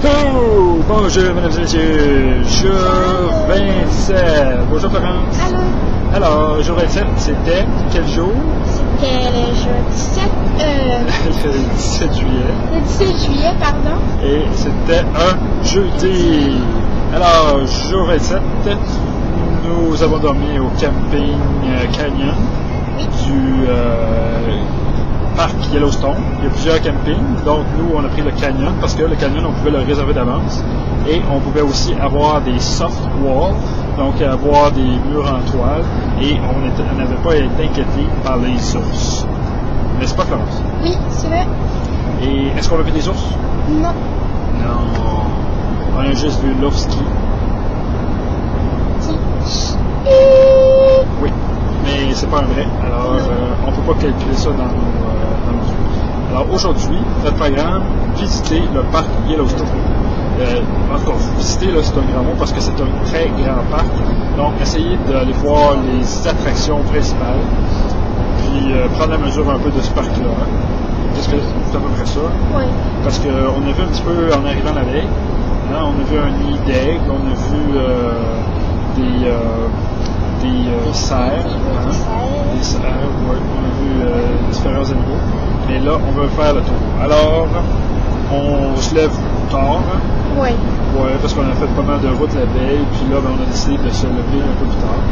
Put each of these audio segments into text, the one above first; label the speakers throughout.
Speaker 1: Oh, bonjour mesdames et messieurs, jour 27. Bonjour Florence.
Speaker 2: Allô.
Speaker 1: Alors, jour 27, c'était quel jour?
Speaker 2: C'était le jour 17,
Speaker 1: Le 17 juillet.
Speaker 2: le 17 juillet, pardon.
Speaker 1: Et c'était un jeudi. Alors, jour 27, nous avons dormi au camping Canyon du parc Yellowstone. Il y a plusieurs campings, donc nous on a pris le Canyon parce que le Canyon on pouvait le réserver d'avance et on pouvait aussi avoir des soft walls, donc avoir des murs en toile et on n'avait pas été inquiété par les ours. N'est-ce pas Florence?
Speaker 2: Oui, c'est vrai.
Speaker 1: Et est-ce qu'on a vu des ours?
Speaker 2: Non.
Speaker 1: Non. On a juste vu l'ours qui. Oui, mais c'est pas un vrai. Alors, on peut pas calculer ça dans nos yeux. Alors, aujourd'hui, notre programme, visiter le parc Yellowstone. Encore, visiter, là, c'est un grand mot parce que c'est un très grand parc. Donc, essayez d'aller voir les attractions principales, puis prendre la mesure un peu de ce parc-là. Qu'est-ce que c'est à peu près ça?
Speaker 2: Oui.
Speaker 1: Parce qu'on a vu un petit peu en arrivant la veille. Hein, on a vu un nid d'aigle, on a vu des cerfs, des cerfs, ouais, on a vu différents animaux. Mais là, on veut faire le tour. Alors, on se lève tard. Hein?
Speaker 2: Oui.
Speaker 1: Ouais, parce qu'on a fait pas mal de route la veille, puis là, ben, on a décidé de se lever un peu plus tard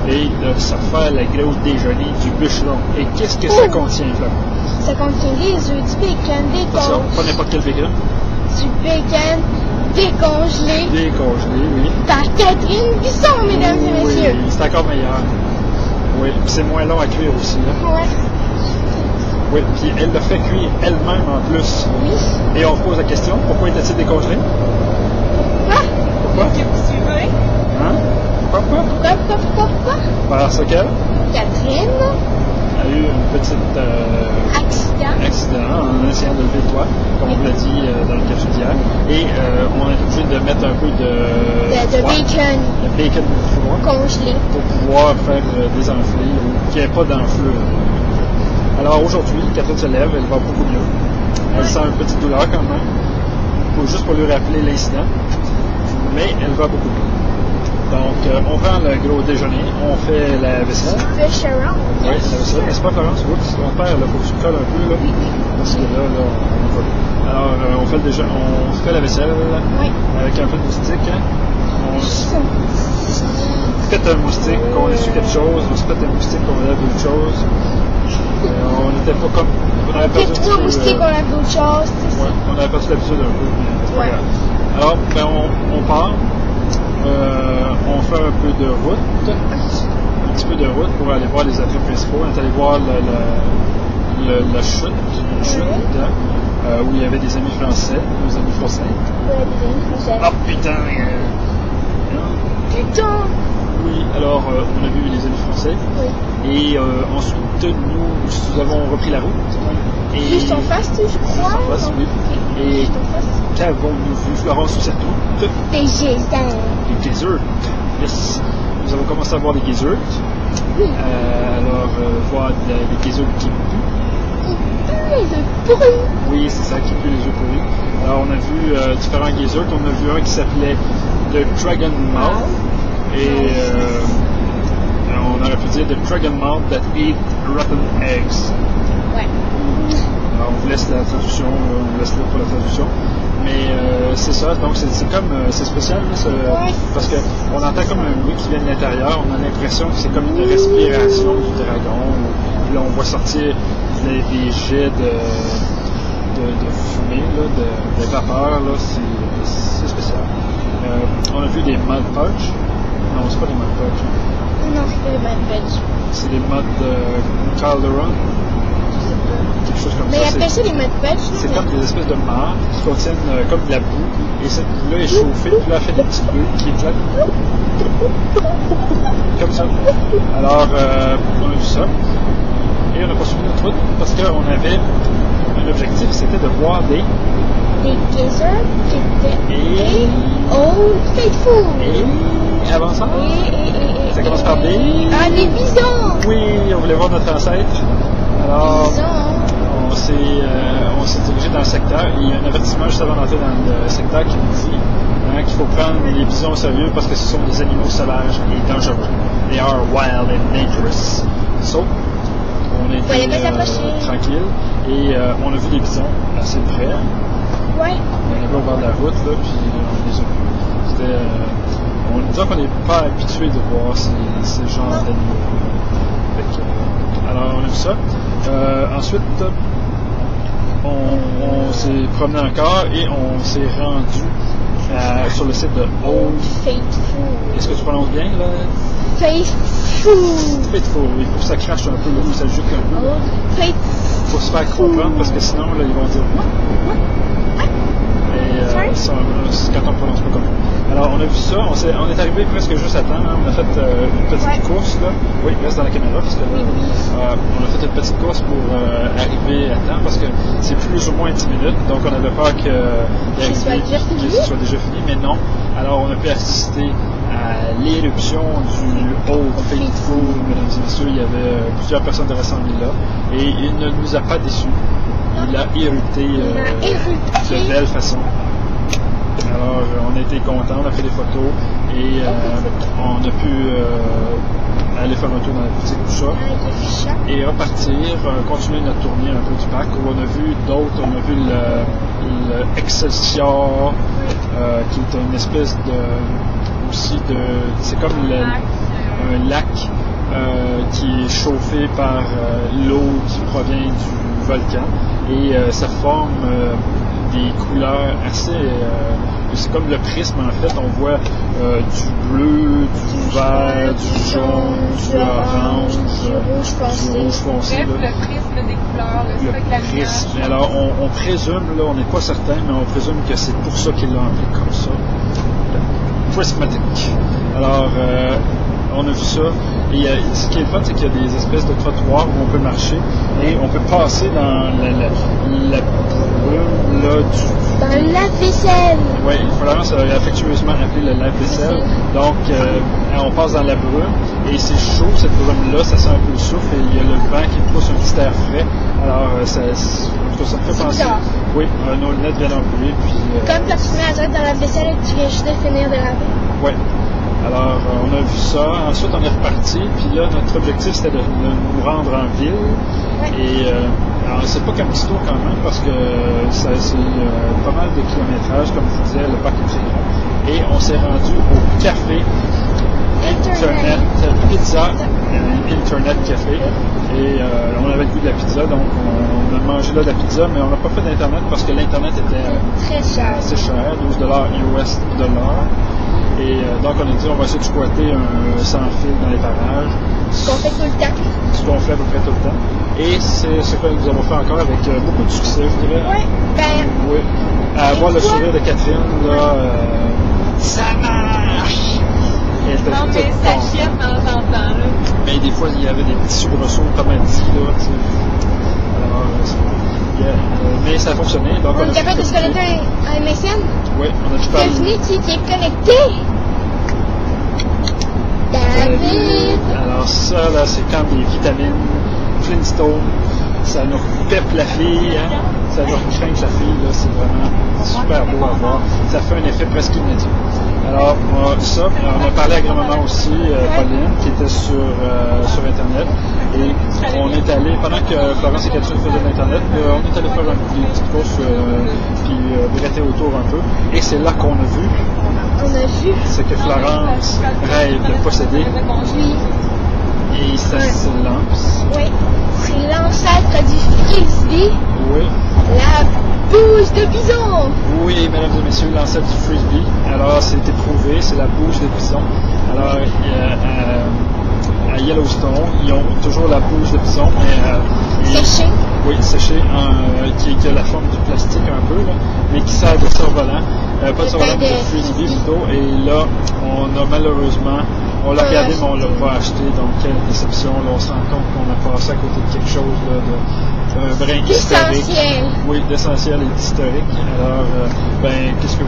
Speaker 1: et de se faire la grosse déjeuner du bûcheron. Et qu'est-ce que ça contient, là?
Speaker 2: Ça contient des œufs, du bacon, des
Speaker 1: Attention,
Speaker 2: conches,
Speaker 1: pas n'importe quel bacon.
Speaker 2: du bacon décongelé
Speaker 1: Décongelé, oui.
Speaker 2: par Catherine Bisson, mesdames et messieurs.
Speaker 1: Oui, c'est encore meilleur. Oui, puis c'est moins long à cuire aussi. Hein?
Speaker 2: Ouais.
Speaker 1: Oui, puis elle le fait cuire elle-même en plus.
Speaker 2: Oui.
Speaker 1: Et on se pose la question, pourquoi était-il décongelé?
Speaker 2: Pourquoi?
Speaker 1: Pourquoi?
Speaker 2: Est-ce que vous suivez?
Speaker 1: Hein? Pourquoi?
Speaker 2: Pourquoi?
Speaker 1: Parce qu'elle
Speaker 2: Catherine,
Speaker 1: a eu une petite accident en essayant de lever le toit, comme on l'a dit dans le café d'hier. Et on est obligé de mettre un peu de
Speaker 2: bacon
Speaker 1: bacon froid
Speaker 2: congelé.
Speaker 1: pour pouvoir faire des enflées ou qu'il n'y ait pas d'enflure. Alors aujourd'hui, Catherine se lève, elle va beaucoup mieux. Elle sent une petite douleur quand même, juste pour lui rappeler l'incident, mais elle va beaucoup mieux. Donc, on prend le gros déjeuner, on fait la vaisselle.
Speaker 2: Bûcheron.
Speaker 1: Oui, la vaisselle. N'est-ce pas, Florence? Oups, mon père, il faut que tu colles un peu, là. Parce que là, on va. Alors, on fait le déjeuner, on fait la vaisselle
Speaker 2: Oui.
Speaker 1: avec un peu de moustique. Hein. On se pète un moustique, qu'on essuie quelque chose, on se pète un moustique, qu'on lève d'autres choses. On n'était pas comme. On avait perdu
Speaker 2: Trois moustiques, on a d'autres choses.
Speaker 1: Ouais, on avait perdu l'habitude un peu, mais c'est pas grave. Alors, ben, on part. On fait un peu de route, un petit peu de route pour aller voir les attraits principaux. On est allé voir la chute, une chute où il y avait des amis français, nos amis français.
Speaker 2: Ouais, des amis français.
Speaker 1: Ah putain!
Speaker 2: Putain!
Speaker 1: Oui, alors on a vu les amis français.
Speaker 2: Oui.
Speaker 1: Et ensuite, nous avons repris la route. Et
Speaker 2: Juste en face, je crois.
Speaker 1: Juste en face, oui. Et
Speaker 2: Juste en face.
Speaker 1: qu'avons-nous vu, Florence, sur cette route?
Speaker 2: Des geysers.
Speaker 1: Des geysers. Yes. Nous avons commencé à voir des geysers.
Speaker 2: Oui.
Speaker 1: Alors, voir des geysers qui puent.
Speaker 2: Les œufs pourris.
Speaker 1: Oui, c'est ça, qui puent les œufs pourris. Alors, on a vu différents geysers. On a vu un qui s'appelait le Dragon Mouth. Et on aurait pu dire The Dragon Mouth that eat rotten eggs.
Speaker 2: Ouais.
Speaker 1: Alors, on vous laisse la traduction, on vous laisse là pour la traduction. Mais c'est ça, donc c'est comme, c'est spécial, là, parce qu'on entend comme un bruit qui vient de l'intérieur, on a l'impression que c'est comme une respiration du dragon, puis là on voit sortir des jets de fumée, là, de vapeur, là, c'est spécial. On a vu des mud perch, non c'est pas des mud perch,
Speaker 2: Non, c'est pas les mud veg.
Speaker 1: c'est des mud calderon. Quelque chose comme
Speaker 2: Mais
Speaker 1: ça.
Speaker 2: appelle ça les mud veg.
Speaker 1: C'est comme des espèces de mares qui contiennent comme de la boue. Et cette boue-là est chauffée, puis là, elle fait des petites bulles qui éclatent. Comme ça. Alors, on a vu ça. Et on a poursuivi notre route parce qu'on avait un objectif, c'était de voir des
Speaker 2: geysers qui étaient.
Speaker 1: Et
Speaker 2: Old Faithful.
Speaker 1: Et avant ça, ça commence par des.
Speaker 2: Ah, des bisons.
Speaker 1: Oui, on voulait voir notre ancêtre. Alors,
Speaker 2: Bisons.
Speaker 1: on s'est dirigé dans le secteur et il y a un avertissement juste avant d'entrer dans le secteur qui nous dit qu'il faut prendre les bisons au sérieux parce que ce sont des animaux sauvages et dangereux. They are wild and dangerous. So, on était tranquille et on a vu des bisons assez près.
Speaker 2: Ouais.
Speaker 1: On avait au bord de la route, là, puis on les a vus. C'était... on disait qu'on n'est pas habitué de voir ces genres d'animaux. Alors, on a vu ça. Ensuite, on s'est promené encore et on s'est rendu sur le site de Old
Speaker 2: Faithful.
Speaker 1: Est-ce que tu prononces bien, là?
Speaker 2: Faithful.
Speaker 1: Faithful, il faut que ça crache un peu, il faut que ça juque un peu. Il faut se faire comprendre parce que sinon, là, ils vont dire et quand on prononce pas comme ça. Alors, on a vu ça, on est arrivé presque juste à temps. Hein. On a fait une petite course, là. Oui, reste dans la caméra, parce que là, on a fait une petite course pour arriver à temps, parce que c'est plus ou moins 10 minutes. Donc, on avait peur que ce soit déjà fini, mais non. Alors, on a pu assister à l'éruption du Old Faithful, mesdames et messieurs. Il y avait plusieurs personnes rassemblées là, et il ne nous a pas déçus. Il a érupté de belle façon. Alors, on a été contents, on a fait des photos et on a pu aller faire un tour dans la boutique, tout ça, et repartir, continuer notre tournée un peu du parc où on a vu d'autres, on a vu le Excelsior, qui est une espèce c'est comme un lac qui est chauffé par l'eau qui provient du volcan et ça forme des couleurs assez... c'est comme le prisme en fait, on voit du bleu, du vert, du jaune, du orange, du rouge foncé.
Speaker 3: Le prisme des couleurs,
Speaker 1: le prisme. Alors on présume, là on n'est pas certain, mais on présume que c'est pour ça qu'il l'a appelé comme ça. Prismatique. Alors on a vu ça. Et ce qui est le fun, c'est qu'il y a des espèces de trottoirs où on peut marcher et on peut passer dans la brume là,
Speaker 2: dans le lave-vaisselle.
Speaker 1: Oui, Florence a affectueusement appelé le lave-vaisselle. Donc, on passe dans la brume et c'est chaud, cette brume-là, ça sent un peu le souffle et il y a le vent qui pousse un petit air frais. Alors, ça me fait penser. Oui, nos lunettes viennent d'embrûler.
Speaker 2: Comme quand tu mets à droite dans la vaisselle et que tu viens juste de finir de laver.
Speaker 1: Oui. Alors, on a vu ça. Ensuite, on est reparti. Puis là, notre objectif, c'était de nous rendre en ville. Ouais. Et alors, c'est pas qu'un petit tour quand même, parce que c'est pas mal de kilométrage, comme je vous disais, le parc est très grand. Et on s'est rendu au café Internet Pizza, Internet Café. Et on avait le goût de la pizza, donc on a mangé là de la pizza, mais on n'a pas fait d'Internet parce que l'Internet était
Speaker 2: très cher.
Speaker 1: assez cher, $12 US $. Et donc on a dit on va essayer de squatter un sans fil dans les parages.
Speaker 2: Ce qu'on fait tout le temps.
Speaker 1: Ce qu'on fait à peu près tout le temps. Et c'est ce que nous avons fait encore avec beaucoup de succès, je dirais.
Speaker 2: Oui,
Speaker 1: oui. À voir le sourire de Catherine, là, ça marche!
Speaker 3: Elle était non, mais ça chienne de temps en temps, là.
Speaker 1: Mais des fois, il y avait des petits soubresauts, comme elle dit, là, tu sais. Alors, mais ça a fonctionné. Donc
Speaker 2: on est capable de se connecter à MSN?
Speaker 1: Oui, on a pu parler.
Speaker 2: Bienvenue, qui est connecté? David!
Speaker 1: Alors ça, là, c'est comme des vitamines Flintstone. Ça nous pèpe la fille, hein? Ça nous craint la fille, là. C'est vraiment super beau à voir. Ça fait un effet presque immédiat. Alors, ça, on a parlé à grand-maman aussi, Pauline, qui était sur Internet. Et on est allé, pendant que Florence et Catherine faisaient de l'Internet, on est allé faire une petite course, puis gratter autour un peu. Et c'est là qu'on a vu.
Speaker 2: On a vu.
Speaker 1: Ce que Florence rêve de posséder.
Speaker 2: Oui.
Speaker 1: Et ça se lance.
Speaker 2: Oui. C'est l'ancêtre du frisbee.
Speaker 1: Oui.
Speaker 2: La bouche de bison.
Speaker 1: Oui, mesdames et messieurs, l'ancêtre du frisbee. Alors, c'est éprouvé, c'est la bouche de bison. Alors, à Yellowstone, ils ont toujours la bouche de bison, mais...
Speaker 2: séchée.
Speaker 1: Oui, séchée, qui a la forme du plastique un peu, là, mais qui sert de survolant. Pas de survolant, mais de frisbee plutôt. Et là, on a malheureusement... On l'a regardé, mais on ne l'a pas acheté, donc quelle déception. Là, on se rend compte qu'on a passé à côté de quelque chose là, d'un brin historique.
Speaker 2: D'essentiel.
Speaker 1: Oui, d'essentiel et d'historique. Alors, qu'est-ce que